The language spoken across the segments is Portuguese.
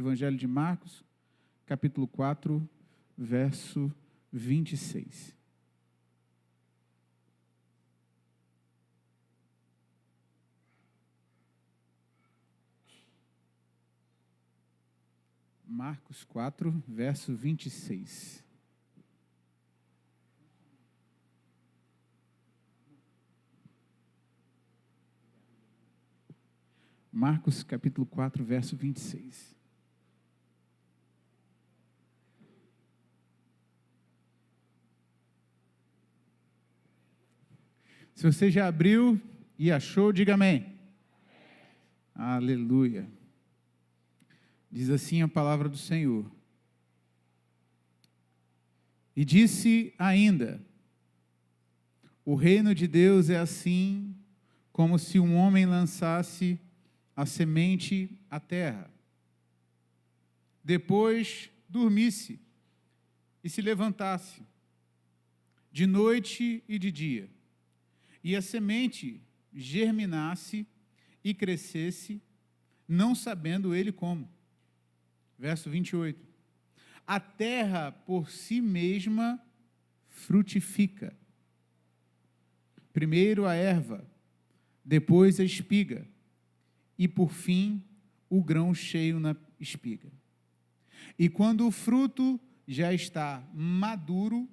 Evangelho de Marcos, capítulo 4, verso 26. Marcos 4, verso 26. Marcos, capítulo 4, verso 26. Se você já abriu e achou, diga amém. Aleluia. Diz assim a palavra do Senhor. E disse ainda: o reino de Deus é assim, como se um homem lançasse a semente à terra. Depois dormisse e se levantasse, de noite e de dia, e a semente germinasse e crescesse, não sabendo ele como. Verso 28. A terra por si mesma frutifica. Primeiro a erva, depois a espiga, e por fim o grão cheio na espiga. E quando o fruto já está maduro,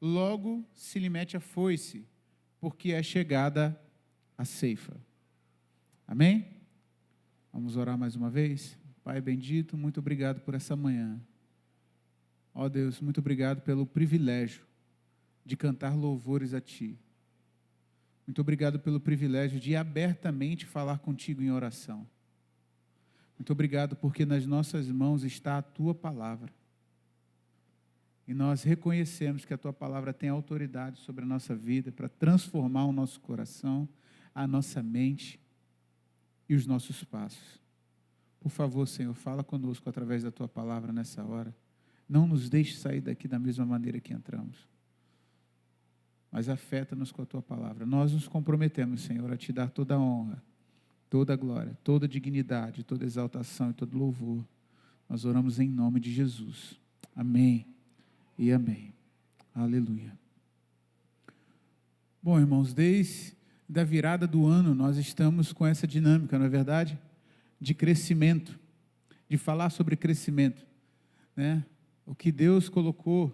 logo se lhe mete a foice, porque é chegada a ceifa. Amém? Vamos orar mais uma vez? Pai bendito, muito obrigado por essa manhã. Ó Deus, muito obrigado pelo privilégio de cantar louvores a Ti. Muito obrigado pelo privilégio de abertamente falar contigo em oração. Muito obrigado porque nas nossas mãos está a Tua palavra. E nós reconhecemos que a Tua palavra tem autoridade sobre a nossa vida para transformar o nosso coração, a nossa mente e os nossos passos. Por favor, Senhor, fala conosco através da Tua palavra nessa hora. Não nos deixe sair daqui da mesma maneira que entramos. Mas afeta-nos com a Tua palavra. Nós nos comprometemos, Senhor, a Te dar toda a honra, toda a glória, toda a dignidade, toda a exaltação e todo louvor. Nós oramos em nome de Jesus. Amém e amém. Aleluia. Bom, irmãos, desde a virada do ano, nós estamos com essa dinâmica, não é verdade? De crescimento, de falar sobre crescimento, né? O que Deus colocou,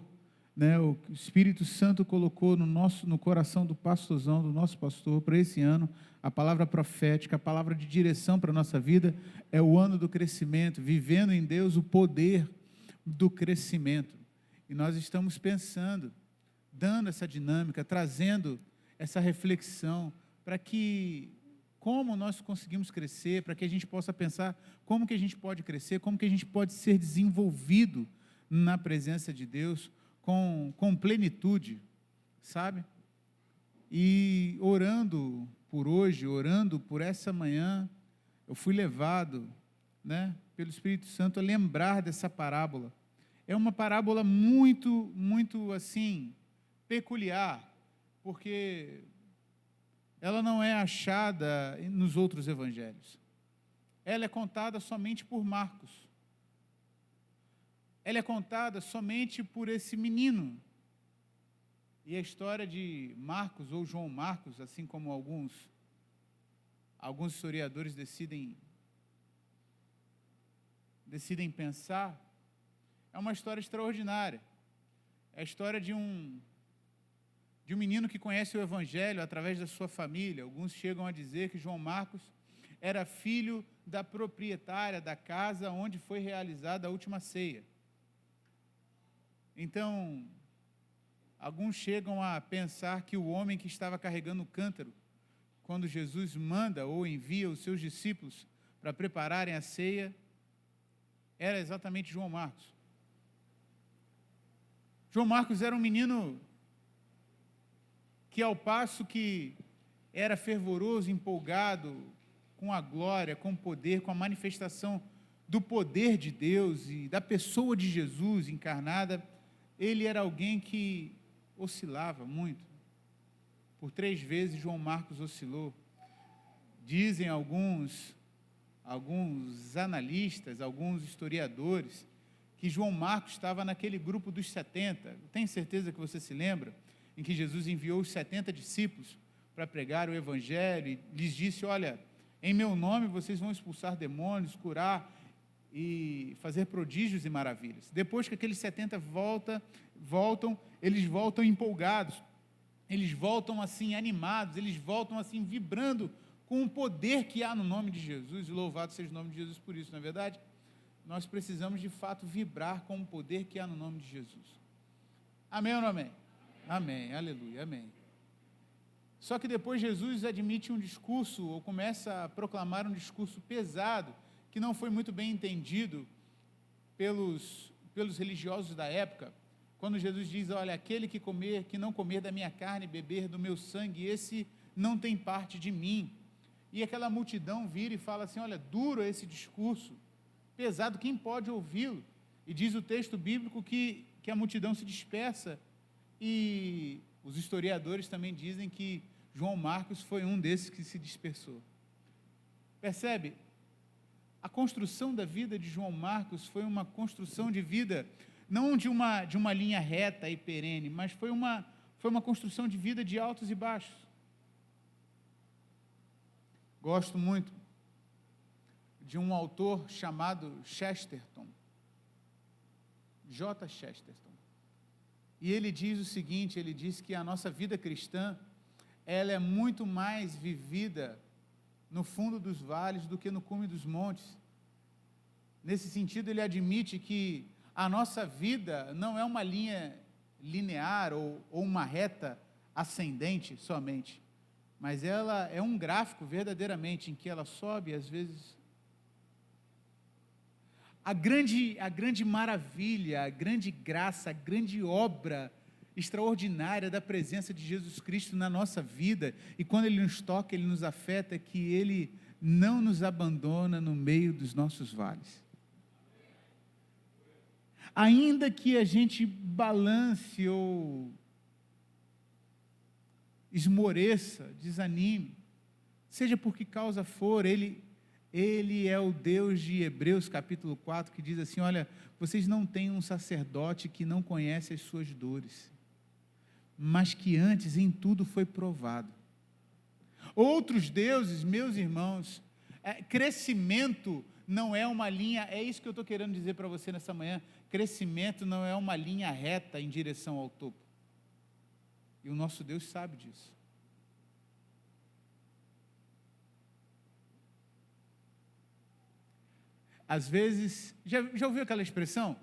né? O que o Espírito Santo colocou no coração do pastorzão, do nosso pastor, para esse ano, a palavra profética, a palavra de direção para a nossa vida, é o ano do crescimento, vivendo em Deus o poder do crescimento. E nós estamos pensando, dando essa dinâmica, trazendo essa reflexão, para que como nós conseguimos crescer, para que a gente possa pensar como que a gente pode crescer, como que a gente pode ser desenvolvido na presença de Deus com plenitude, sabe? E orando por hoje, orando por essa manhã, eu fui levado, né, pelo Espírito Santo a lembrar dessa parábola. É uma parábola muito, muito assim, peculiar, porque ela não é achada nos outros evangelhos. Ela é contada somente por Marcos. Ela é contada somente por esse menino. E a história de Marcos, ou João Marcos, assim como alguns historiadores decidem pensar, é uma história extraordinária. É a história de um menino que conhece o Evangelho através da sua família. Alguns chegam a dizer que João Marcos era filho da proprietária da casa onde foi realizada a última ceia. Então, alguns chegam a pensar que o homem que estava carregando o cântaro, quando Jesus manda ou envia os seus discípulos para prepararem a ceia, era exatamente João Marcos. João Marcos era um menino que, ao passo que era fervoroso, empolgado com a glória, com o poder, com a manifestação do poder de Deus e da pessoa de Jesus encarnada, ele era alguém que oscilava muito. Por 3 vezes João Marcos oscilou. Dizem alguns alguns analistas, alguns historiadores, que João Marcos estava naquele grupo dos 70. Tenho certeza que você se lembra, em que Jesus enviou os 70 discípulos para pregar o Evangelho e lhes disse: olha, em meu nome vocês vão expulsar demônios, curar e fazer prodígios e maravilhas. Depois que aqueles 70 voltam, eles voltam empolgados, eles voltam assim animados, eles voltam assim vibrando com o poder que há no nome de Jesus, e louvado seja o nome de Jesus por isso, não é verdade? Nós precisamos de fato vibrar com o poder que há no nome de Jesus. Amém ou não amém? Amém, aleluia, amém. Só que depois Jesus admite um discurso, ou começa a proclamar um discurso pesado, que não foi muito bem entendido pelos religiosos da época, quando Jesus diz: olha, aquele que não comer da minha carne e beber do meu sangue, esse não tem parte de mim. E aquela multidão vira e fala assim: olha, duro esse discurso, pesado, quem pode ouvi-lo? E diz o texto bíblico que a multidão se dispersa, e os historiadores também dizem que João Marcos foi um desses que se dispersou. Percebe? A construção da vida de João Marcos foi uma construção de vida, não de uma linha reta e perene, mas foi uma construção de vida de altos e baixos. Gosto muito de um autor chamado Chesterton, J. Chesterton. E ele diz o seguinte, ele diz que a nossa vida cristã, ela é muito mais vivida no fundo dos vales do que no cume dos montes. Nesse sentido, ele admite que a nossa vida não é uma linha linear ou uma reta ascendente somente, mas ela é um gráfico verdadeiramente em que ela sobe, às vezes. A grande maravilha, a grande graça, a grande obra extraordinária da presença de Jesus Cristo na nossa vida, e quando Ele nos toca, Ele nos afeta, que Ele não nos abandona no meio dos nossos vales. Ainda que a gente balance ou esmoreça, desanime, seja por que causa for, Ele é o Deus de Hebreus capítulo 4, que diz assim: olha, vocês não têm um sacerdote que não conhece as suas dores, mas que antes em tudo foi provado. Outros deuses, meus irmãos, crescimento não é uma linha, é isso que eu estou querendo dizer para você nessa manhã, crescimento não é uma linha reta em direção ao topo, e o nosso Deus sabe disso. Às vezes, já ouviu aquela expressão?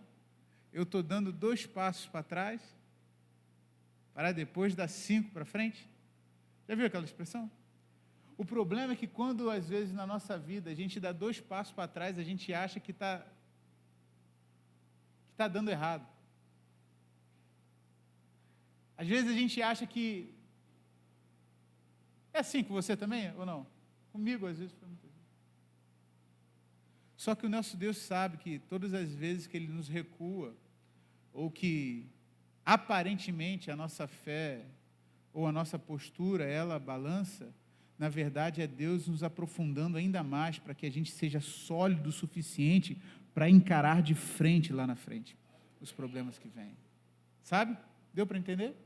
Eu estou dando 2 passos para trás, para depois dar 5 para frente. Já viu aquela expressão? O problema é que quando, às vezes, na nossa vida, a gente dá 2 passos para trás, a gente acha que está dando errado. Às vezes a gente acha que... É assim com você também, ou não? Comigo, às vezes, foi muitas vezes. Só que o nosso Deus sabe que todas as vezes que Ele nos recua, ou que aparentemente a nossa fé ou a nossa postura, ela balança, na verdade é Deus nos aprofundando ainda mais para que a gente seja sólido o suficiente para encarar de frente lá na frente os problemas que vêm. Sabe? Deu para entender?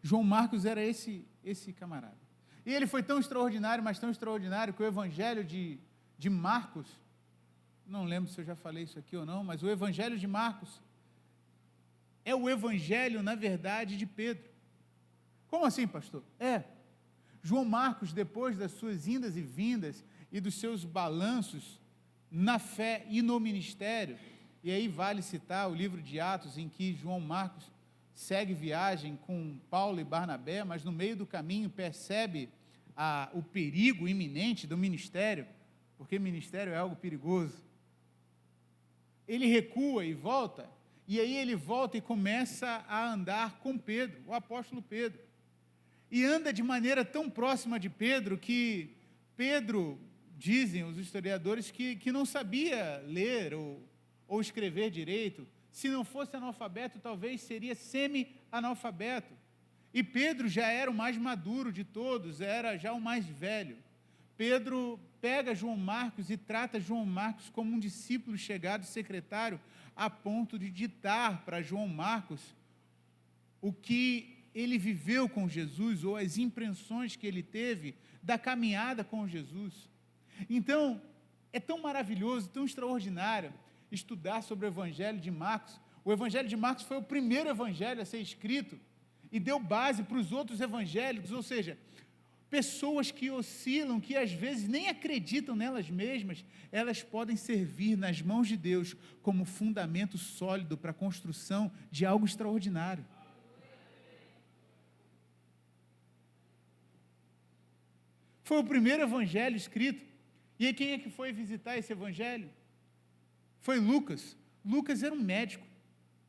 João Marcos era esse camarada. E ele foi tão extraordinário, mas tão extraordinário, que o Evangelho de Marcos, não lembro se eu já falei isso aqui ou não, mas o Evangelho de Marcos é o Evangelho, na verdade, de Pedro. Como assim, pastor? João Marcos, depois das suas indas e vindas e dos seus balanços na fé e no ministério, e aí vale citar o livro de Atos, em que João Marcos segue viagem com Paulo e Barnabé, mas no meio do caminho percebe o perigo iminente do ministério, porque ministério é algo perigoso. Ele recua e volta, e aí ele volta e começa a andar com Pedro, o apóstolo Pedro, e anda de maneira tão próxima de Pedro, que Pedro, dizem os historiadores, que não sabia ler ou escrever direito. Se não fosse analfabeto, talvez seria semi-analfabeto. E Pedro já era o mais maduro de todos, era já o mais velho. Pedro pega João Marcos e trata João Marcos como um discípulo chegado, secretário, a ponto de ditar para João Marcos o que ele viveu com Jesus, ou as impressões que ele teve da caminhada com Jesus. Então, é tão maravilhoso, tão extraordinário estudar sobre o Evangelho de Marcos. O Evangelho de Marcos foi o primeiro evangelho a ser escrito e deu base para os outros evangélicos, ou seja, pessoas que oscilam, que às vezes nem acreditam nelas mesmas, elas podem servir nas mãos de Deus como fundamento sólido para a construção de algo extraordinário. Foi o primeiro evangelho escrito. E aí quem é que foi visitar esse evangelho? Foi Lucas. Lucas era um médico,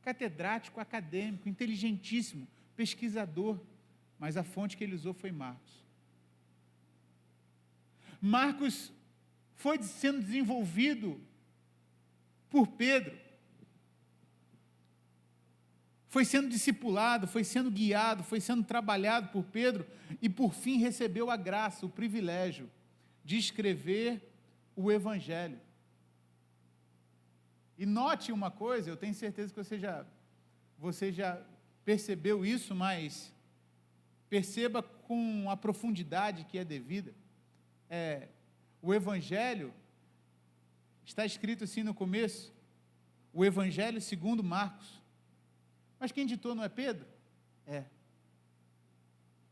catedrático, acadêmico, inteligentíssimo, pesquisador, mas a fonte que ele usou foi Marcos. Marcos foi sendo desenvolvido por Pedro, foi sendo discipulado, foi sendo guiado, foi sendo trabalhado por Pedro, e por fim recebeu a graça, o privilégio de escrever o Evangelho. E note uma coisa, eu tenho certeza que você já percebeu isso, mas perceba com a profundidade que é devida. O Evangelho, está escrito assim no começo, o Evangelho segundo Marcos. Mas quem ditou não é Pedro? É.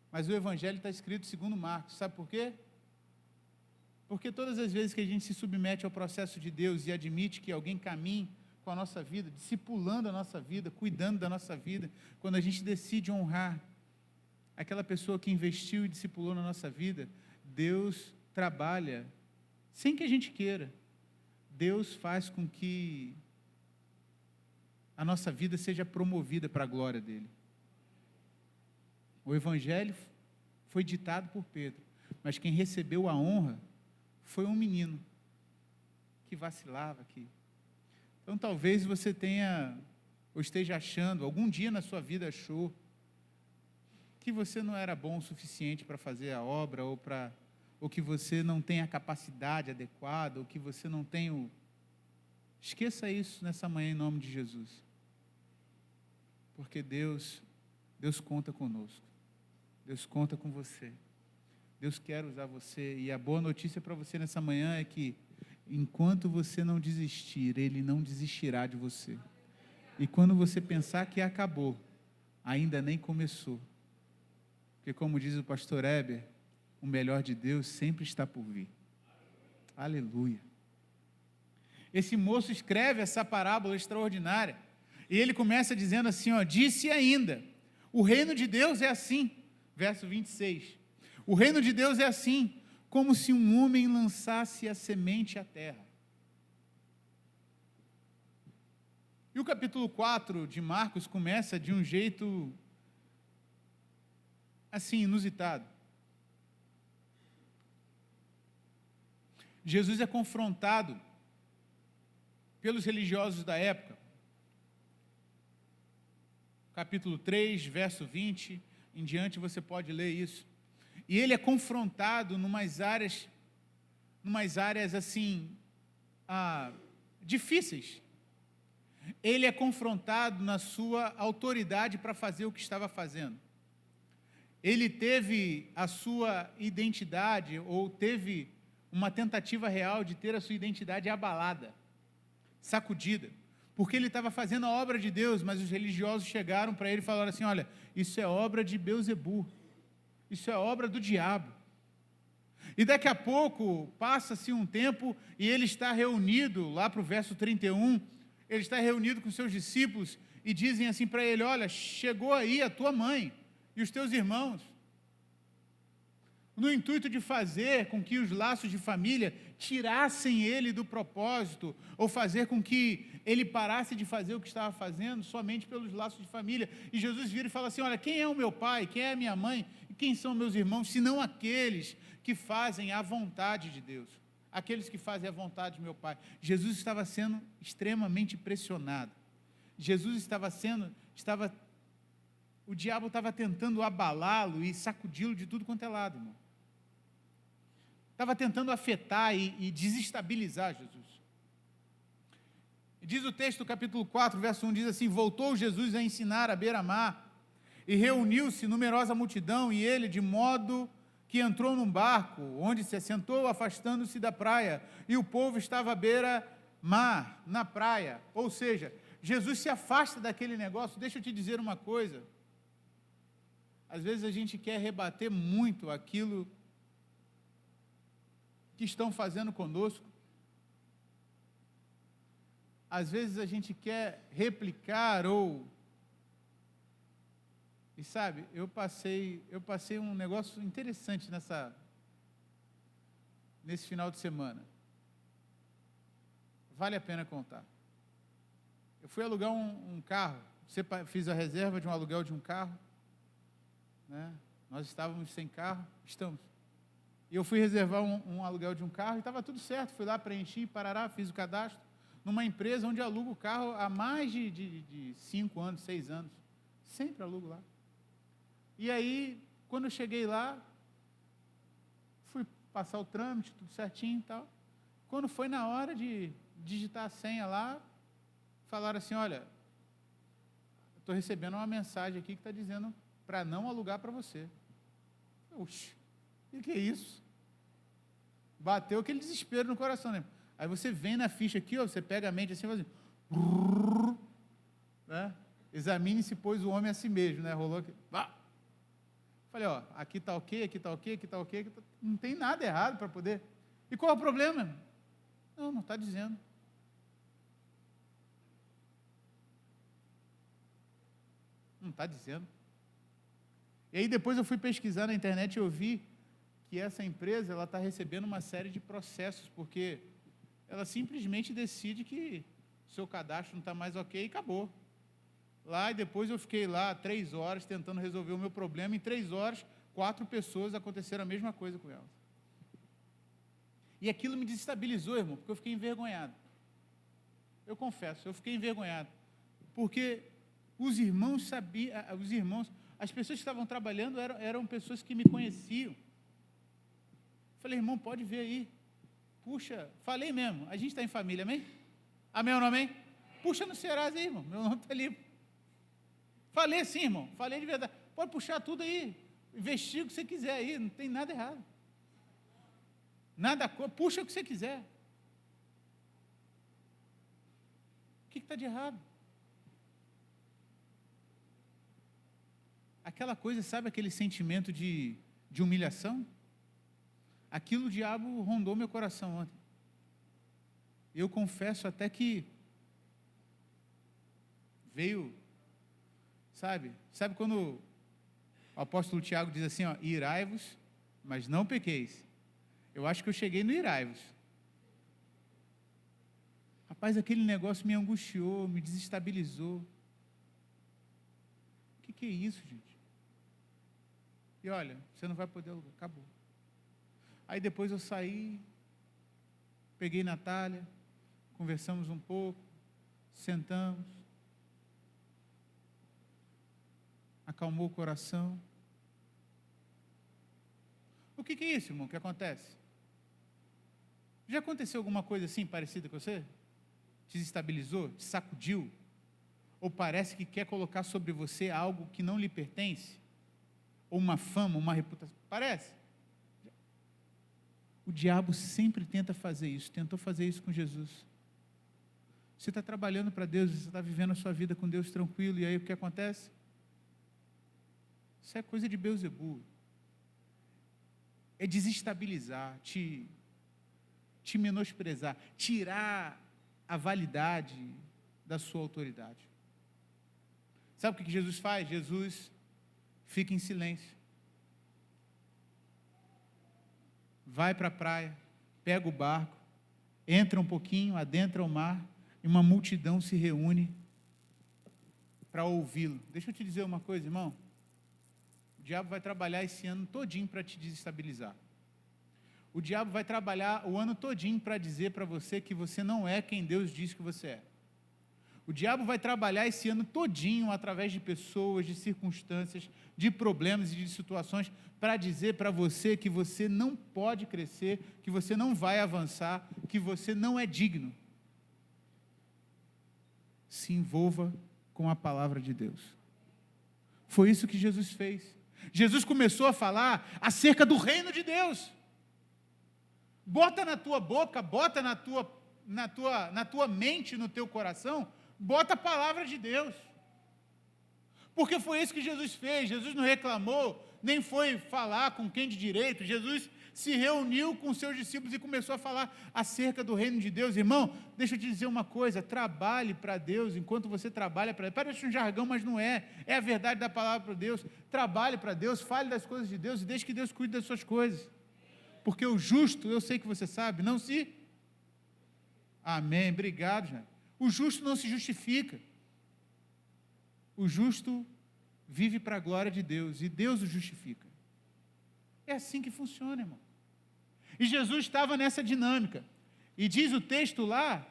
Mas o Evangelho está escrito segundo Marcos. Sabe por quê? Porque todas as vezes que a gente se submete ao processo de Deus e admite que alguém caminhe com a nossa vida, discipulando a nossa vida, cuidando da nossa vida, quando a gente decide honrar aquela pessoa que investiu e discipulou na nossa vida, Deus trabalha sem que a gente queira. Deus faz com que a nossa vida seja promovida para a glória dele. O Evangelho foi ditado por Pedro, mas quem recebeu a honra foi um menino que vacilava aqui. Então talvez você tenha, ou esteja achando, algum dia na sua vida achou, que você não era bom o suficiente para fazer a obra, ou que você não tem a capacidade adequada, ou que você não tem o... Esqueça isso nessa manhã em nome de Jesus. Porque Deus conta conosco. Deus conta com você. Deus quer usar você. E a boa notícia para você nessa manhã é que, enquanto você não desistir, Ele não desistirá de você. E quando você pensar que acabou, ainda nem começou. Porque como diz o pastor Heber, o melhor de Deus sempre está por vir. Aleluia. Esse moço escreve essa parábola extraordinária, e ele começa dizendo assim, disse ainda, o reino de Deus é assim, verso 26, o reino de Deus é assim, como se um homem lançasse a semente à terra. E o capítulo 4 de Marcos começa de um jeito, assim, inusitado. Jesus é confrontado pelos religiosos da época. Capítulo 3, verso 20, em diante você pode ler isso. E ele é confrontado numas áreas assim, difíceis. Ele é confrontado na sua autoridade para fazer o que estava fazendo. Ele teve a sua identidade, ou teve uma tentativa real de ter a sua identidade abalada, sacudida, porque ele estava fazendo a obra de Deus, mas os religiosos chegaram para ele e falaram assim, olha, isso é obra de Beelzebu, isso é obra do diabo. E daqui a pouco, passa-se um tempo, e ele está reunido, lá para o verso 31, ele está reunido com seus discípulos, e dizem assim para ele, olha, chegou aí a tua mãe, e os teus irmãos, no intuito de fazer com que os laços de família tirassem ele do propósito, ou fazer com que ele parasse de fazer o que estava fazendo, somente pelos laços de família. E Jesus vira e fala assim, olha, quem é o meu pai, quem é a minha mãe, e quem são meus irmãos, senão aqueles que fazem a vontade de Deus, aqueles que fazem a vontade de meu pai. Jesus estava sendo extremamente pressionado, o diabo estava tentando abalá-lo e sacudi-lo de tudo quanto é lado, irmão. estava tentando afetar e desestabilizar Jesus. Diz o texto, capítulo 4, verso 1, diz assim: voltou Jesus a ensinar à beira-mar, e reuniu-se numerosa multidão, e ele, de modo que entrou num barco, onde se assentou, afastando-se da praia, e o povo estava à beira-mar, na praia. Ou seja, Jesus se afasta daquele negócio. Deixa eu te dizer uma coisa, às vezes a gente quer rebater muito aquilo que estão fazendo conosco, às vezes a gente quer replicar e sabe, eu passei um negócio interessante nesse final de semana. Vale a pena contar. Eu fui alugar um carro, fiz a reserva de um aluguel de um carro, né? Nós estávamos sem carro, estamos. E eu fui reservar um aluguel de um carro e estava tudo certo. Fui lá, preenchi, parará, fiz o cadastro numa empresa onde alugo o carro há mais de 5 anos, 6 anos. Sempre alugo lá. E aí, quando eu cheguei lá, fui passar o trâmite, tudo certinho e tal. Quando foi na hora de digitar a senha lá, falaram assim: olha, estou recebendo uma mensagem aqui que está dizendo para não alugar para você. Oxe, o que é isso? Bateu aquele desespero no coração, né? Aí você vem na ficha aqui, ó, você pega a mente assim e faz assim, né? Examine-se, pois, o homem a si mesmo, né? Rolou aqui. Falei, ó, aqui está ok, aqui está ok, aqui está ok, não tem nada errado para poder. E qual é o problema? Não está dizendo. Não está dizendo. E aí depois eu fui pesquisar na internet e eu vi que essa empresa, ela está recebendo uma série de processos, porque ela simplesmente decide que seu cadastro não está mais ok e acabou. Lá, e depois eu fiquei lá 3 horas tentando resolver o meu problema. Em 3 horas, 4 pessoas aconteceram a mesma coisa com elas. E aquilo me desestabilizou, irmão, porque eu fiquei envergonhado. Eu confesso, eu fiquei envergonhado. Porque os irmãos sabiam, as pessoas que estavam trabalhando eram pessoas que me conheciam. Falei, irmão, pode ver aí. Puxa, falei mesmo, a gente está em família, amém? Amém ou não amém? Puxa no Serasa aí, irmão, meu nome está ali. Falei sim, irmão, falei de verdade. Pode puxar tudo aí, investiga o que você quiser aí, não tem nada errado. Puxa o que você quiser. O que está de errado? Aquela coisa, sabe aquele sentimento de humilhação? Aquilo o diabo rondou meu coração ontem. Eu confesso até que veio, sabe quando o apóstolo Tiago diz assim, ó, irai-vos, mas não pequeis. Eu acho que eu cheguei no irai-vos. Rapaz, aquele negócio me angustiou, me desestabilizou. O que é isso, gente? E olha, você não vai poder alugar, acabou. Aí depois eu saí, peguei Natália, conversamos um pouco, sentamos, acalmou o coração. O que é isso, irmão, que acontece? Já aconteceu alguma coisa assim parecida com você? Te desestabilizou? Te sacudiu? Ou parece que quer colocar sobre você algo que não lhe pertence? Ou uma fama, uma reputação? Parece? O diabo sempre tenta fazer isso, tentou fazer isso com Jesus. Você está trabalhando para Deus, você está vivendo a sua vida com Deus tranquilo, e aí o que acontece? Isso é coisa de Beelzebul. É desestabilizar, te menosprezar, tirar a validade da sua autoridade. Sabe o que Jesus faz? Jesus fica em silêncio. Vai para a praia, pega o barco, entra um pouquinho, adentra o mar, e uma multidão se reúne para ouvi-lo. Deixa eu te dizer uma coisa, irmão. O diabo vai trabalhar esse ano todinho para te desestabilizar. O diabo vai trabalhar o ano todinho para dizer para você que você não é quem Deus diz que você é. O diabo vai trabalhar esse ano todinho através de pessoas, de circunstâncias, de problemas e de situações para dizer para você que você não pode crescer, que você não vai avançar, que você não é digno. Se envolva com a palavra de Deus. Foi isso que Jesus fez. Jesus começou a falar acerca do reino de Deus. Bota na tua boca, bota na tua mente, no teu coração, bota a palavra de Deus. Porque foi isso que Jesus fez. Jesus não reclamou, nem foi falar com quem de direito. Jesus se reuniu com seus discípulos e começou a falar acerca do reino de Deus. Irmão, deixa eu te dizer uma coisa, trabalhe para Deus enquanto você trabalha para Deus. Parece um jargão, mas não é. É a verdade da palavra para Deus. Trabalhe para Deus, fale das coisas de Deus e deixe que Deus cuide das suas coisas. Porque o justo, eu sei que você sabe, não se... Amém, obrigado, Jair. O justo não se justifica. O justo vive para a glória de Deus e Deus o justifica. É assim que funciona, irmão. E Jesus estava nessa dinâmica. E diz o texto lá,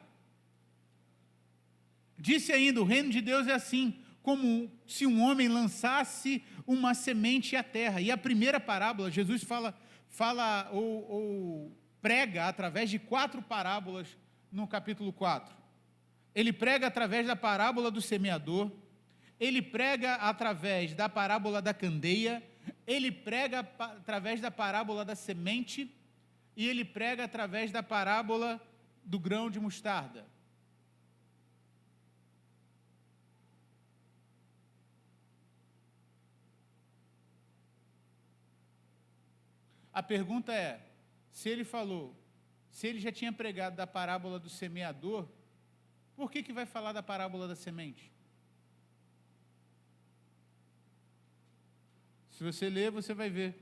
disse ainda, o reino de Deus é assim, como se um homem lançasse uma semente à terra. E a primeira parábola, Jesus fala ou prega através de 4 parábolas no capítulo 4. Ele prega através da parábola do semeador, ele prega através da parábola da candeia, ele prega através da parábola da semente e ele prega através da parábola do grão de mostarda. A pergunta é, se ele já tinha pregado da parábola do semeador, por que vai falar da parábola da semente? Se você ler, você vai ver.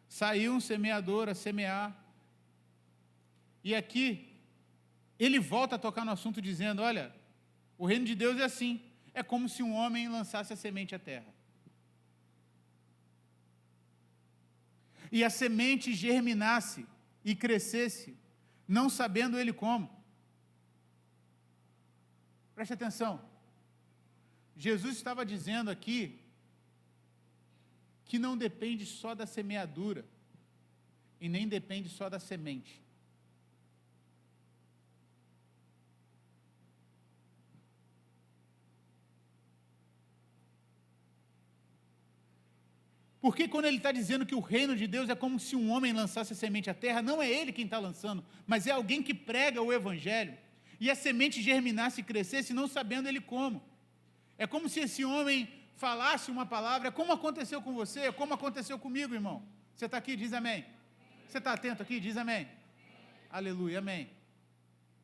Saiu um semeador a semear. E aqui, ele volta a tocar no assunto dizendo, olha, o reino de Deus é assim. É como se um homem lançasse a semente à terra. E a semente germinasse e crescesse, não sabendo ele como. Preste atenção. Jesus estava dizendo aqui que não depende só da semeadura e nem depende só da semente. Porque quando ele está dizendo que o reino de Deus é como se um homem lançasse a semente à terra, não é ele quem está lançando, mas é alguém que prega o evangelho, e a semente germinasse e crescesse, não sabendo ele como. É como se esse homem falasse uma palavra, como aconteceu com você, como aconteceu comigo, irmão. Você está aqui? Diz amém. Você está atento aqui? Diz amém. Aleluia, amém.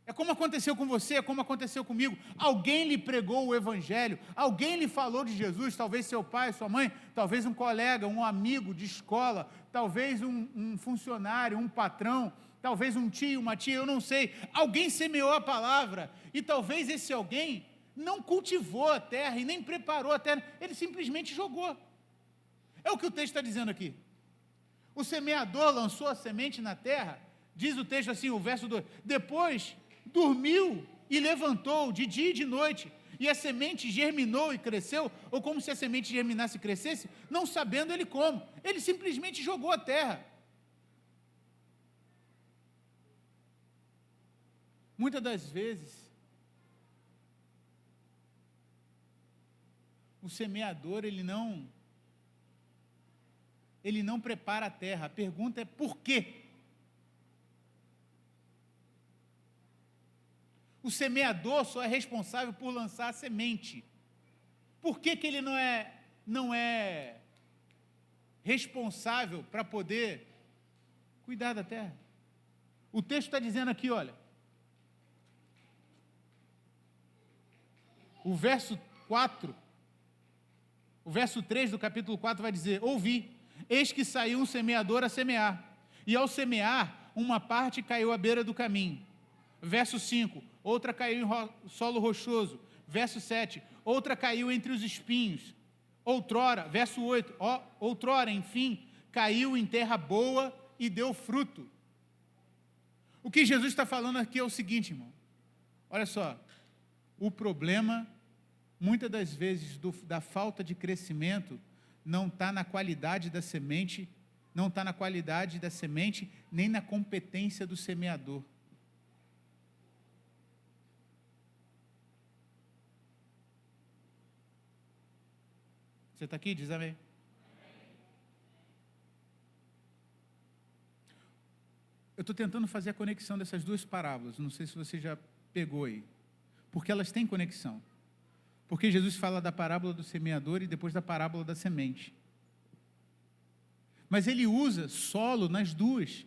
É como aconteceu com você, é como aconteceu comigo. Alguém lhe pregou o evangelho, alguém lhe falou de Jesus, talvez seu pai, sua mãe, talvez um colega, um amigo de escola, talvez um funcionário, um patrão, talvez um tio, uma tia, eu não sei. Alguém semeou a palavra e talvez esse alguém não cultivou a terra e nem preparou a terra, ele simplesmente jogou. É o que o texto está dizendo aqui. O semeador lançou a semente na terra, diz o texto assim, o verso 2, depois dormiu e levantou de dia e de noite, e a semente germinou e cresceu, ou como se a semente germinasse e crescesse, não sabendo ele como, ele simplesmente jogou a terra. Muitas das vezes, o semeador, ele não prepara a terra. A pergunta é por quê? O semeador só é responsável por lançar a semente. Por que ele não é responsável para poder cuidar da terra? O texto está dizendo aqui, olha, o verso 3 do capítulo 4 vai dizer, ouvi, eis que saiu um semeador a semear, e ao semear, uma parte caiu à beira do caminho. Verso 5, outra caiu em solo rochoso. Verso 7, outra caiu entre os espinhos. Outrora, verso 8, outrora, enfim, caiu em terra boa e deu fruto. O que Jesus está falando aqui é o seguinte, irmão. Olha só, o problema, muitas das vezes, da falta de crescimento, não está na qualidade da semente, não está na qualidade da semente, nem na competência do semeador. Você está aqui? Diz amém. Eu estou tentando fazer a conexão dessas duas parábolas, não sei se você já pegou aí, porque elas têm conexão. Porque Jesus fala da parábola do semeador e depois da parábola da semente. Mas ele usa solo nas duas.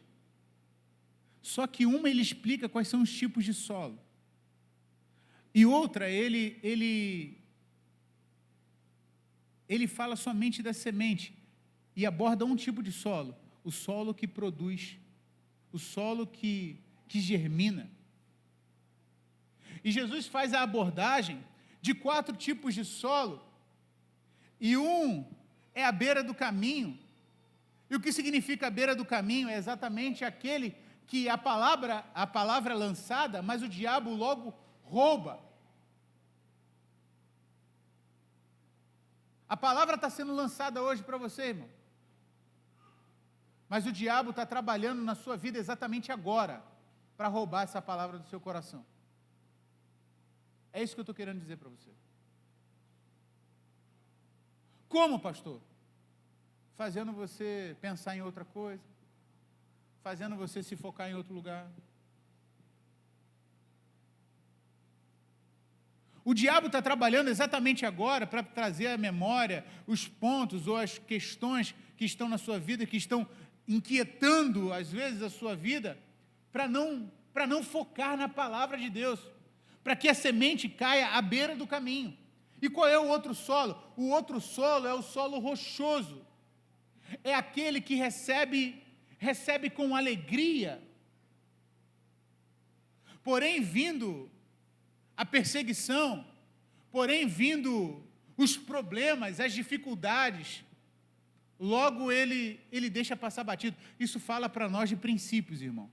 Só que uma ele explica quais são os tipos de solo. E outra ele fala somente da semente e aborda um tipo de solo, o solo que produz, o solo que germina. E Jesus faz a abordagem de 4 tipos de solo, e um é a beira do caminho. E o que significa a beira do caminho? É exatamente aquele que a palavra é lançada, mas o diabo logo rouba. A palavra está sendo lançada hoje para você, irmão. Mas o diabo está trabalhando na sua vida exatamente agora, para roubar essa palavra do seu coração. É isso que eu estou querendo dizer para você. Como, pastor? Fazendo você pensar em outra coisa, fazendo você se focar em outro lugar. O diabo está trabalhando exatamente agora para trazer à memória os pontos ou as questões que estão na sua vida, que estão inquietando, às vezes, a sua vida, para não focar na palavra de Deus, para que a semente caia à beira do caminho. E qual é o outro solo? O outro solo é o solo rochoso. É aquele que recebe com alegria. Porém, vindo a perseguição, porém, vindo os problemas, as dificuldades, logo ele deixa passar batido. Isso fala para nós de princípios, irmão.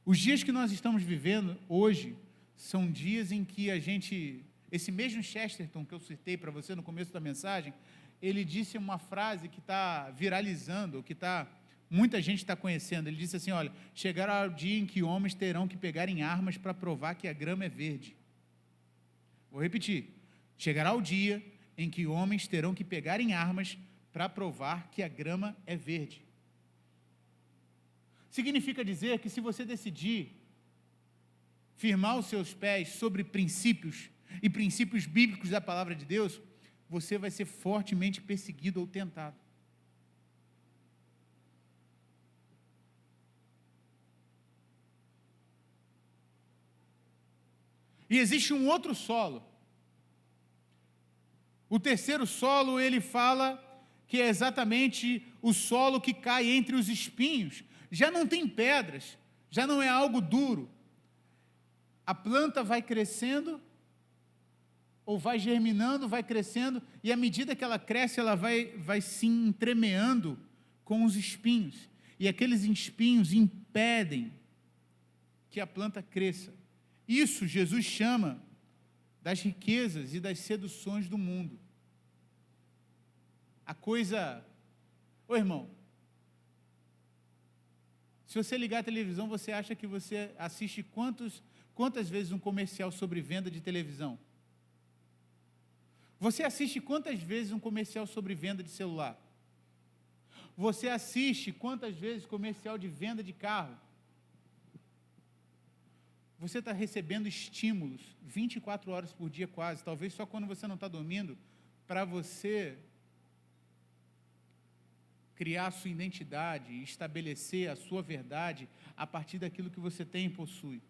Os dias que nós estamos vivendo hoje são dias em que esse mesmo Chesterton que eu citei para você no começo da mensagem, ele disse uma frase que está viralizando, muita gente está conhecendo. Ele disse assim: olha, chegará o dia em que homens terão que pegarem armas para provar que a grama é verde. Vou repetir: chegará o dia em que homens terão que pegarem armas para provar que a grama é verde. Significa dizer que se você decidir firmar os seus pés sobre princípios e princípios bíblicos da palavra de Deus, você vai ser fortemente perseguido ou tentado. E existe um outro solo. O terceiro solo, ele fala que é exatamente o solo que cai entre os espinhos. Já não tem pedras, já não é algo duro. A planta vai crescendo, ou vai germinando, vai crescendo, e à medida que ela cresce, ela vai se entremeando com os espinhos. E aqueles espinhos impedem que a planta cresça. Isso Jesus chama das riquezas e das seduções do mundo. A coisa... Ô irmão, se você ligar a televisão, você acha que você assiste quantas vezes um comercial sobre venda de televisão? Você assiste quantas vezes um comercial sobre venda de celular? Você assiste quantas vezes comercial de venda de carro? Você está recebendo estímulos 24 horas por dia quase, talvez só quando você não está dormindo, para você criar a sua identidade, estabelecer a sua verdade a partir daquilo que você tem e possui.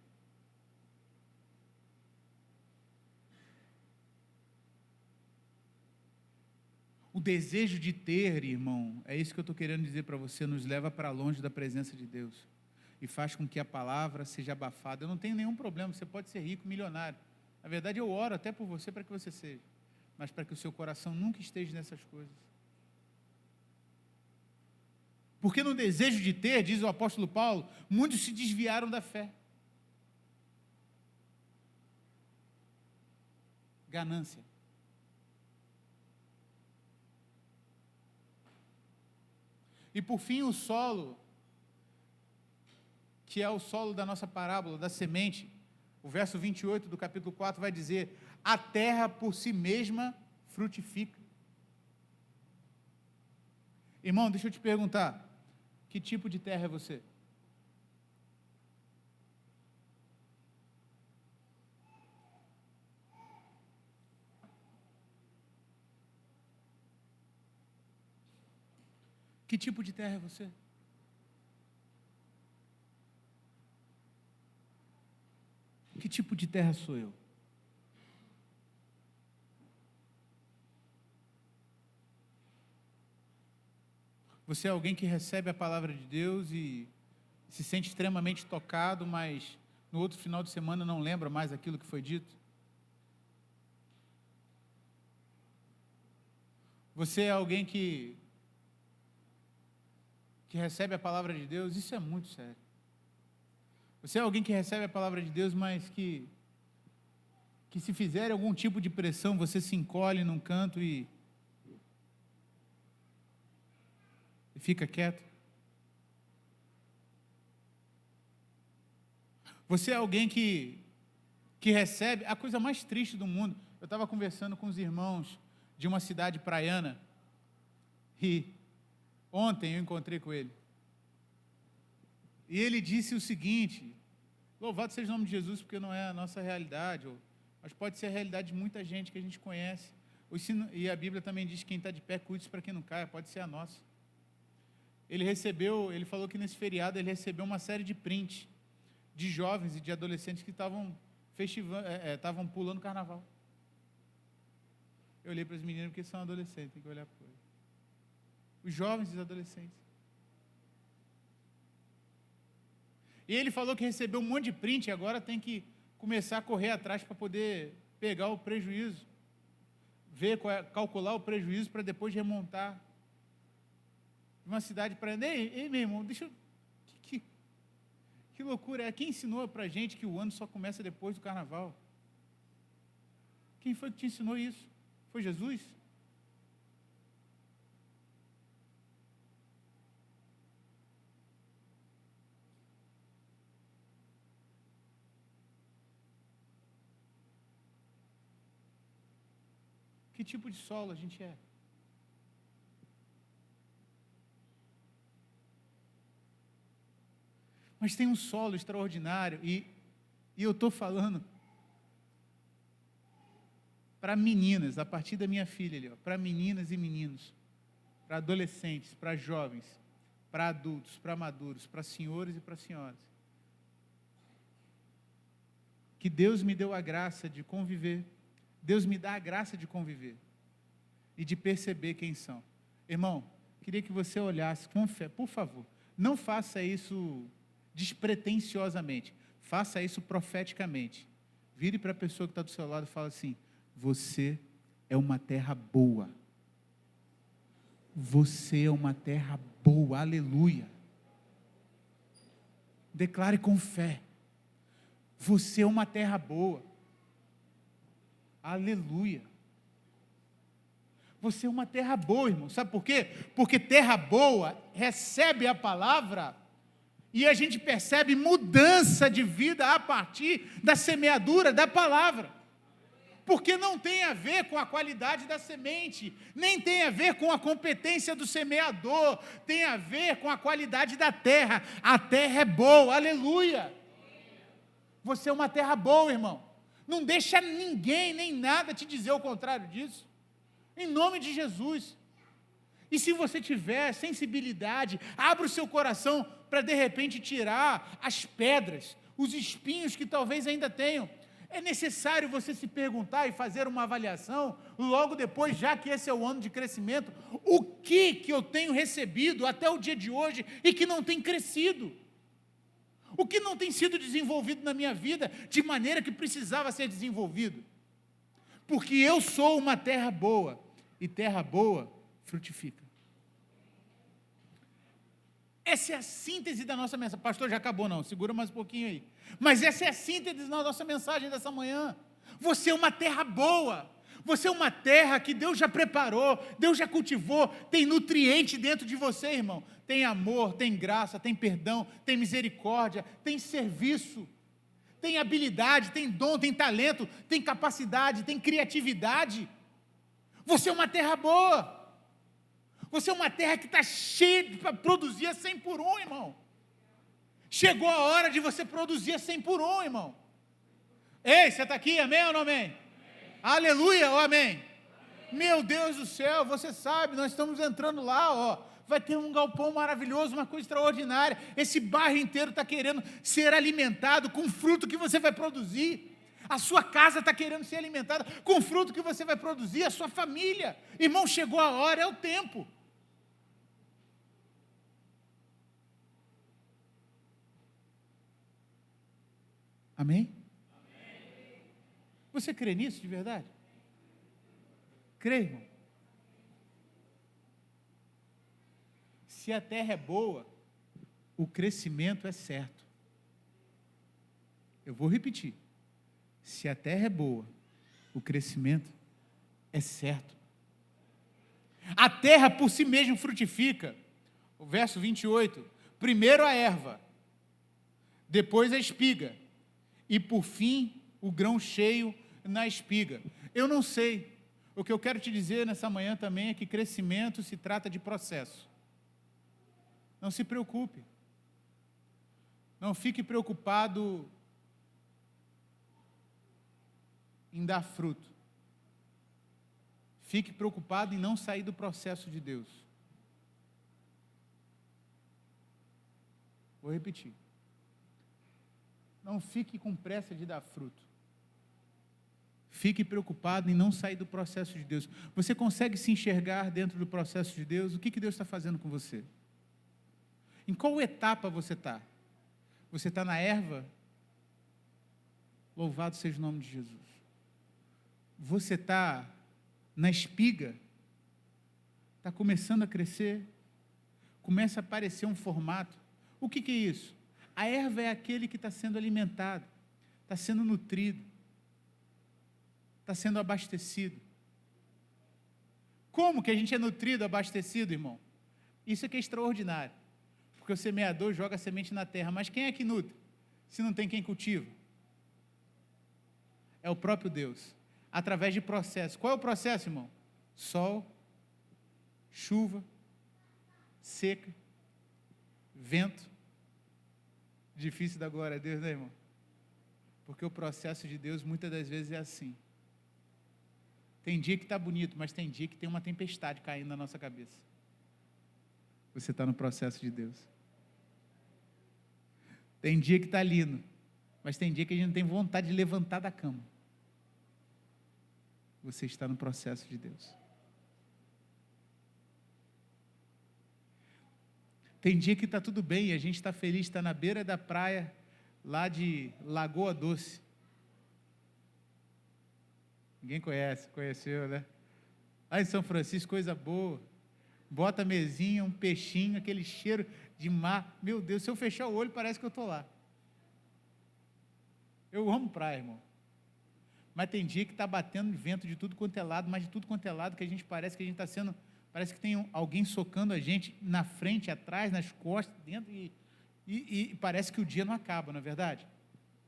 O desejo de ter, irmão, é isso que eu estou querendo dizer para você, nos leva para longe da presença de Deus e faz com que a palavra seja abafada. Eu não tenho nenhum problema, você pode ser rico, milionário. Na verdade, eu oro até por você para que você seja, mas para que o seu coração nunca esteja nessas coisas. Porque no desejo de ter, diz o apóstolo Paulo, muitos se desviaram da fé. ganância. E por fim, o solo, que é o solo da nossa parábola, da semente, o verso 28 do capítulo 4 vai dizer: a terra por si mesma frutifica. Irmão, deixa eu te perguntar, que tipo de terra é você? Que tipo de terra é você? Que tipo de terra sou eu? Você é alguém que recebe a palavra de Deus e se sente extremamente tocado, mas no outro final de semana não lembra mais aquilo que foi dito? Você é alguém que recebe a palavra de Deus? Isso é muito sério. Você é alguém que recebe a palavra de Deus, mas que se fizer algum tipo de pressão, você se encolhe num canto e fica quieto? Você é alguém que recebe a coisa mais triste do mundo. Eu estava conversando com os irmãos de uma cidade praiana e ontem eu encontrei com ele. E ele disse o seguinte: louvado seja o nome de Jesus, porque não é a nossa realidade, mas pode ser a realidade de muita gente que a gente conhece. E a Bíblia também diz que quem está de pé, cuide-se para quem não caia, pode ser a nossa. Ele falou que nesse feriado ele recebeu uma série de prints de jovens e de adolescentes que estavam pulando carnaval. Eu olhei para os meninos porque são adolescentes, tem que olhar para eles. Os jovens e os adolescentes. E ele falou que recebeu um monte de print e agora tem que começar a correr atrás para poder pegar o prejuízo, calcular o prejuízo para depois remontar. Uma cidade para... Ei, meu irmão, deixa eu... Que loucura é? Quem ensinou para a gente que o ano só começa depois do carnaval? Quem foi que te ensinou isso? Foi Jesus? Que tipo de solo a gente é? Mas tem um solo extraordinário e eu estou falando para meninas, a partir da minha filha ali, para meninas e meninos, para adolescentes, para jovens, para adultos, para maduros, para senhores e para senhoras. Que Deus me deu a graça de conviver, Deus me dá a graça de conviver e de perceber quem são. Irmão, queria que você olhasse com fé, por favor, não faça isso despretensiosamente, faça isso profeticamente. Vire para a pessoa que está do seu lado e fala assim: você é uma terra boa. Você é uma terra boa, aleluia. Declare com fé: você é uma terra boa, aleluia. Você é uma terra boa, irmão, sabe por quê? Porque terra boa recebe a palavra e a gente percebe mudança de vida a partir da semeadura da palavra. Porque não tem a ver com a qualidade da semente, nem tem a ver com a competência do semeador, tem a ver com a qualidade da terra. A terra é boa, aleluia. Você é uma terra boa, irmão. Não deixa ninguém, nem nada te dizer o contrário disso. Em nome de Jesus. E se você tiver sensibilidade, abra o seu coração para de repente tirar as pedras, os espinhos que talvez ainda tenham. É necessário você se perguntar e fazer uma avaliação, logo depois, já que esse é o ano de crescimento, o que eu tenho recebido até o dia de hoje e que não tem crescido? O que não tem sido desenvolvido na minha vida de maneira que precisava ser desenvolvido? Porque eu sou uma terra boa, e terra boa frutifica. Essa é a síntese da nossa mensagem. Pastor, já acabou não, segura mais um pouquinho aí. Mas essa é a síntese da nossa mensagem dessa manhã. Você é uma terra boa. Você é uma terra que Deus já preparou, Deus já cultivou, tem nutriente dentro de você, irmão. Tem amor, tem graça, tem perdão, tem misericórdia, tem serviço, tem habilidade, tem dom, tem talento, tem capacidade, tem criatividade. Você é uma terra boa. Você é uma terra que está cheia para produzir a 100 por 1, irmão. Chegou a hora de você produzir a 100 por 1, irmão. Ei, você está aqui, amém ou não amém? Amém. Aleluia ou amém? Meu Deus do céu, você sabe, nós estamos entrando lá, ó. Vai ter um galpão maravilhoso, uma coisa extraordinária. Esse bairro inteiro está querendo ser alimentado com o fruto que você vai produzir. A sua casa está querendo ser alimentada com o fruto que você vai produzir, a sua família. Irmão, chegou a hora, é o tempo. Amém? Você crê nisso de verdade? Crê, irmão? Se a terra é boa, o crescimento é certo. Eu vou repetir. Se a terra é boa, o crescimento é certo. A terra por si mesma frutifica. O verso 28. Primeiro a erva, depois a espiga, e por fim o grão cheio na espiga. Eu não sei. O que eu quero te dizer nessa manhã também é que crescimento se trata de processo. Não se preocupe. Não fique preocupado em dar fruto. Fique preocupado em não sair do processo de Deus. Vou repetir. Não fique com pressa de dar fruto. Fique preocupado em não sair do processo de Deus. Você consegue se enxergar dentro do processo de Deus? O que Deus está fazendo com você? Em qual etapa você está? Você está na erva? Louvado seja o nome de Jesus. Você está na espiga? Está começando a crescer? Começa a aparecer um formato. O que é isso? A erva é aquele que está sendo alimentado, está sendo nutrido, está sendo abastecido. Como que a gente é nutrido, abastecido, irmão? Isso é que é extraordinário. Porque o semeador joga a semente na terra, mas quem é que nutre? Se não tem quem cultiva? É o próprio Deus, através de processo. Qual é o processo, irmão? Sol, chuva, seca, vento. Difícil dar glória a Deus, né, irmão? Porque o processo de Deus muitas das vezes é assim. Tem dia que está bonito, mas tem dia que tem uma tempestade caindo na nossa cabeça. Você está no processo de Deus. Tem dia que está lindo, mas tem dia que a gente não tem vontade de levantar da cama. Você está no processo de Deus. Tem dia que está tudo bem, a gente está feliz, está na beira da praia, lá de Lagoa Doce. Ninguém conhece, conheceu, né? Lá em São Francisco, coisa boa. Bota a mesinha, um peixinho, aquele cheiro de mar. Meu Deus, se eu fechar o olho, parece que eu estou lá. Eu amo praia, irmão. Mas tem dia que está batendo vento de tudo quanto é lado, mas de tudo quanto é lado, que a gente parece que a gente está sendo... Parece que tem alguém socando a gente na frente, atrás, nas costas, dentro, e parece que o dia não acaba, não é verdade?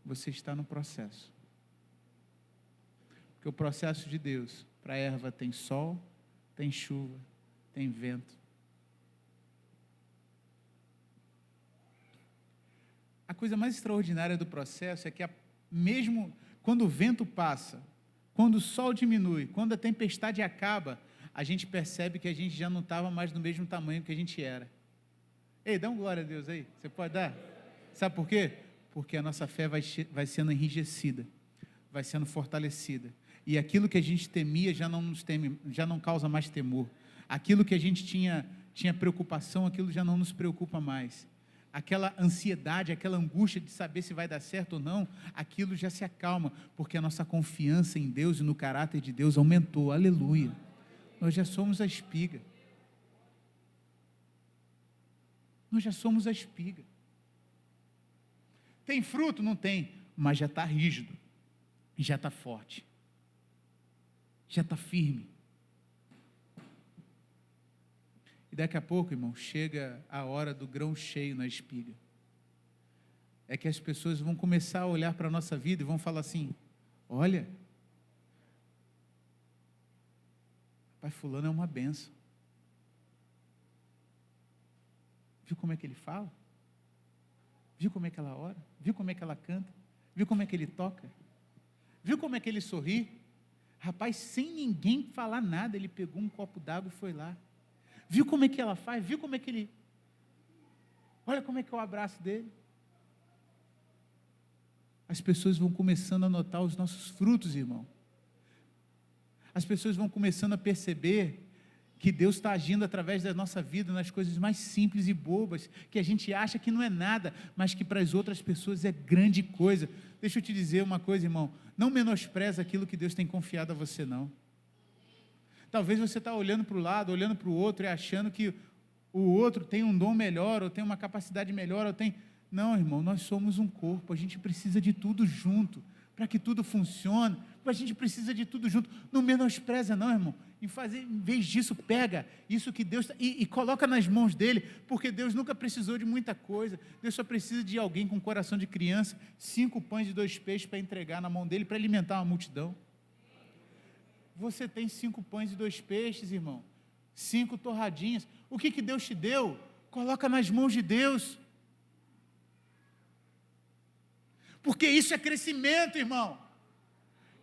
Você está no processo. Porque o processo de Deus, para a erva tem sol, tem chuva, tem vento. A coisa mais extraordinária do processo é que mesmo quando o vento passa, quando o sol diminui, quando a tempestade acaba, a gente percebe que a gente já não estava mais no mesmo tamanho que a gente era. Ei, dá um glória a Deus aí, você pode dar? Sabe por quê? Porque a nossa fé vai sendo enrijecida, vai sendo fortalecida. E aquilo que a gente temia já não causa mais temor. Aquilo que a gente tinha preocupação, aquilo já não nos preocupa mais. Aquela ansiedade, aquela angústia de saber se vai dar certo ou não, aquilo já se acalma, porque a nossa confiança em Deus e no caráter de Deus aumentou. Aleluia. Nós já somos a espiga. Nós já somos a espiga. Tem fruto? Não tem, mas já está rígido. já está forte, já está firme. E daqui a pouco, irmão, chega a hora do grão cheio na espiga. É que as pessoas vão começar a olhar para a nossa vida e vão falar assim: olha, pai fulano é uma benção. Viu como é que ele fala? Viu como é que ela ora? Viu como é que ela canta? Viu como é que ele toca? Viu como é que ele sorri? Rapaz, sem ninguém falar nada, ele pegou um copo d'água e foi lá. Viu como é que ela faz? Viu como é que ele... Olha como é que é o abraço dele. As pessoas vão começando a notar os nossos frutos, irmão. As pessoas vão começando a perceber que Deus está agindo através da nossa vida nas coisas mais simples e bobas, que a gente acha que não é nada, mas que para as outras pessoas é grande coisa. Deixa eu te dizer uma coisa, irmão, não menospreza aquilo que Deus tem confiado a você, não. Talvez você está olhando para o lado, olhando para o outro e achando que o outro tem um dom melhor, ou tem uma capacidade melhor, ou tem... Não, irmão, nós somos um corpo, a gente precisa de tudo junto, para que tudo funcione, a gente precisa de tudo junto. Não menospreza não, irmão. Em vez disso, pega isso que Deus... E coloca nas mãos dele, porque Deus nunca precisou de muita coisa. Deus só precisa de alguém com coração de criança, 5 pães e 2 peixes para entregar na mão dele, para alimentar uma multidão. Você tem 5 pães e 2 peixes, irmão. 5 torradinhas. O que Deus te deu? Coloca nas mãos de Deus. Porque isso é crescimento, irmão.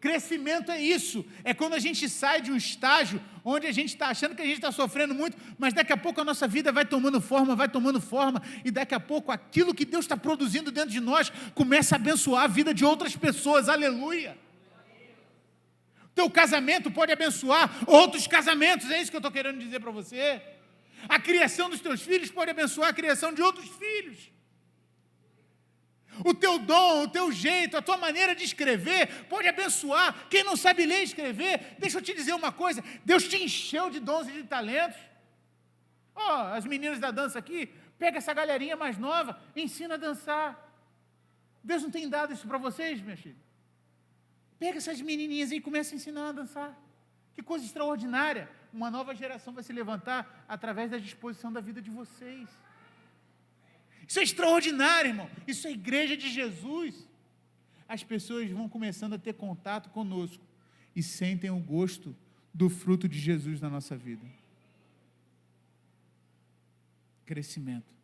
Crescimento é isso, é quando a gente sai de um estágio onde a gente está achando que a gente está sofrendo muito, mas daqui a pouco a nossa vida vai tomando forma, e daqui a pouco aquilo que Deus está produzindo dentro de nós começa a abençoar a vida de outras pessoas, aleluia. Teu casamento pode abençoar outros casamentos, é isso que eu estou querendo dizer para você. A criação dos teus filhos pode abençoar a criação de outros filhos. O teu dom, o teu jeito, a tua maneira de escrever pode abençoar quem não sabe ler e escrever. Deixa eu te dizer uma coisa, Deus te encheu de dons e de talentos. As meninas da dança aqui, pega essa galerinha mais nova, ensina a dançar. Deus não tem dado isso para vocês, minha filha? Pega essas menininhas aí e começa a ensinar a dançar. Que coisa extraordinária. Uma nova geração vai se levantar através da disposição da vida de vocês. Isso é extraordinário, irmão. Isso é a igreja de Jesus. As pessoas vão começando a ter contato conosco e sentem o gosto do fruto de Jesus na nossa vida. Crescimento.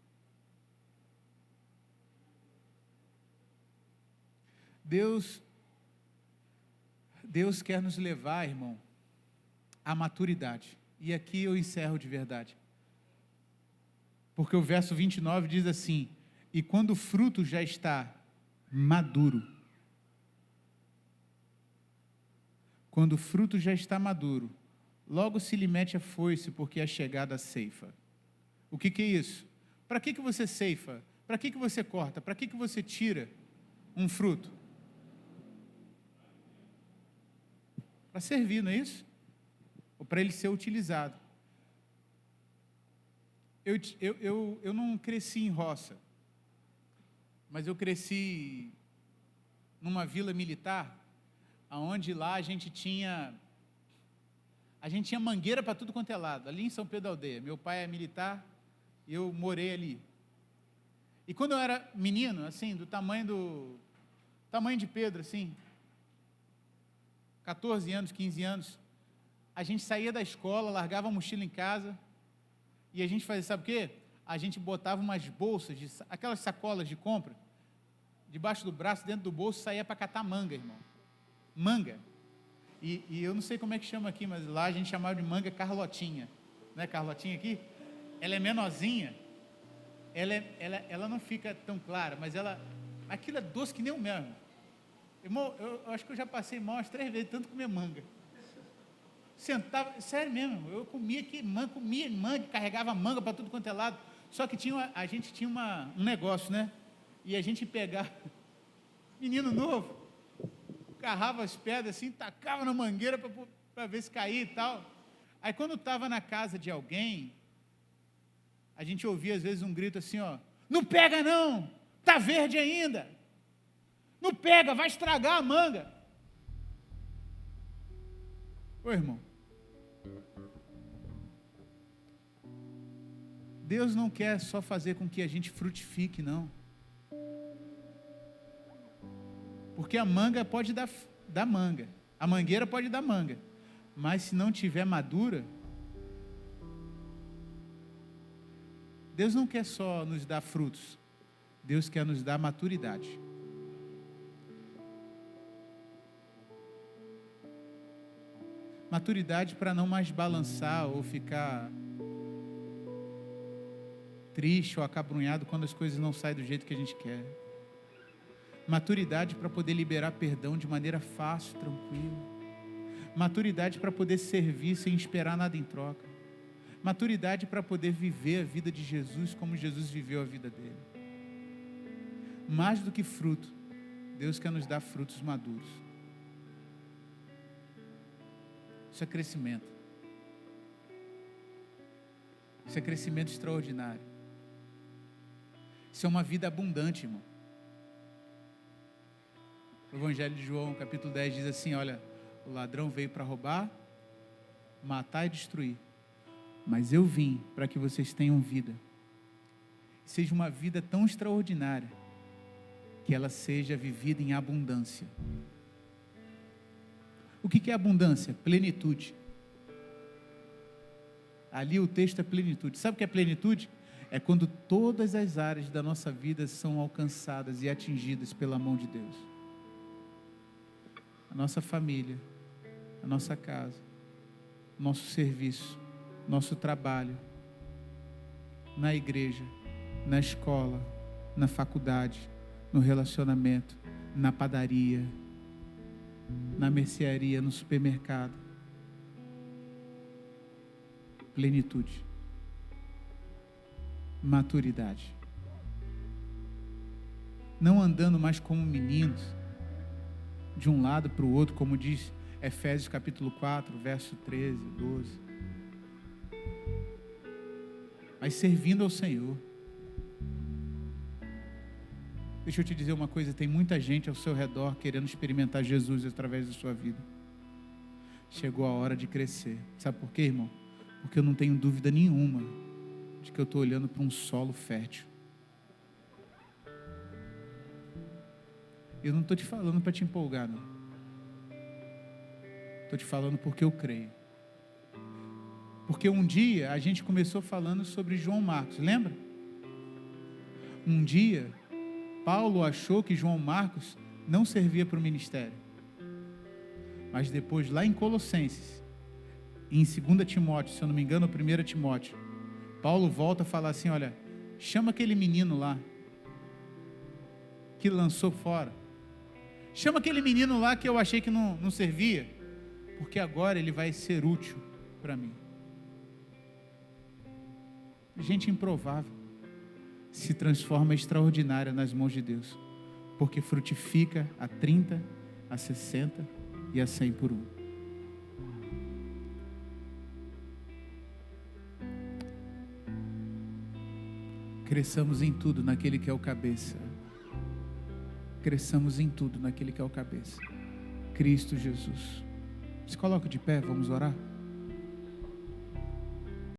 Deus quer nos levar, irmão, à maturidade. E aqui eu encerro de verdade. Porque o verso 29 diz assim: e quando o fruto já está maduro, quando o fruto já está maduro, logo se lhe mete a foice, porque é chegada a ceifa. O que é isso? Para que você ceifa? Para que você corta? Para que você tira um fruto? Para servir, não é isso? Ou para ele ser utilizado. Eu não cresci em roça, mas eu cresci numa vila militar, onde lá a gente tinha mangueira para tudo quanto é lado, ali em São Pedro da Aldeia. Meu pai é militar e eu morei ali. E quando eu era menino, assim, do tamanho de Pedro, assim, 14 anos, 15 anos, a gente saía da escola, largava a mochila em casa, e a gente fazia, sabe o quê? A gente botava umas bolsas, aquelas sacolas de compra, debaixo do braço, dentro do bolso, saía para catar manga, irmão. Manga. E eu não sei como é que chama aqui, mas lá a gente chamava de manga carlotinha. Não é carlotinha aqui? Ela é menorzinha. Ela não fica tão clara, mas aquilo é doce que nem o mel. Irmão, eu acho que eu já passei mal umas 3 vezes, tanto comer manga. Sentava, sério mesmo, eu comia manga, carregava manga para tudo quanto é lado. Só que a gente tinha um negócio, né? E a gente pegava, menino novo, carrava as pedras assim, tacava na mangueira para ver se caía e tal. Aí quando estava na casa de alguém, a gente ouvia às vezes um grito assim, não pega não, está verde ainda. Não pega, vai estragar a manga. Ô irmão, Deus não quer só fazer com que a gente frutifique, não. Porque a manga pode dar manga, a mangueira pode dar manga, mas se não tiver madura, Deus não quer só nos dar frutos, Deus quer nos dar maturidade. Maturidade para não mais balançar ou ficar triste ou acabrunhado quando as coisas não saem do jeito que a gente quer. Maturidade para poder liberar perdão de maneira fácil, tranquila. Maturidade para poder servir sem esperar nada em troca. Maturidade para poder viver a vida de Jesus como Jesus viveu a vida dele. Mais do que fruto, Deus quer nos dar frutos maduros. Isso é crescimento. Isso é crescimento extraordinário. Isso é uma vida abundante, irmão. O Evangelho de João, capítulo 10, diz assim, olha, o ladrão veio para roubar, matar e destruir. Mas eu vim para que vocês tenham vida. Seja uma vida tão extraordinária, que ela seja vivida em abundância. O que é abundância? Plenitude. Ali o texto é plenitude. Sabe o que é plenitude? É quando todas as áreas da nossa vida são alcançadas e atingidas pela mão de Deus. A nossa família, a nossa casa, nosso serviço, nosso trabalho, na igreja, na escola, na faculdade, no relacionamento, na padaria, na mercearia, no supermercado. Plenitude. Maturidade. Não andando mais como meninos, de um lado para o outro, como diz Efésios capítulo 4, verso 13, 12. Mas servindo ao Senhor. Deixa eu te dizer uma coisa, tem muita gente ao seu redor querendo experimentar Jesus através da sua vida. Chegou a hora de crescer. Sabe por quê, irmão? Porque eu não tenho dúvida nenhuma de que eu estou olhando para um solo fértil. Eu não estou te falando para te empolgar, não. Estou te falando porque eu creio. Porque um dia a gente começou falando sobre João Marcos, lembra? Um dia, Paulo achou que João Marcos não servia para o ministério. Mas depois, lá em Colossenses, em 2 Timóteo, se eu não me engano, 1 Timóteo, Paulo volta a falar assim, olha, chama aquele menino lá, que lançou fora. Chama aquele menino lá que eu achei que não servia, porque agora ele vai ser útil para mim. Gente improvável se transforma extraordinária nas mãos de Deus, porque frutifica a 30, a 60 e a 100 por um. Cresçamos em tudo naquele que é o cabeça. Cresçamos em tudo naquele que é o cabeça. Cristo Jesus. Se coloca de pé, vamos orar.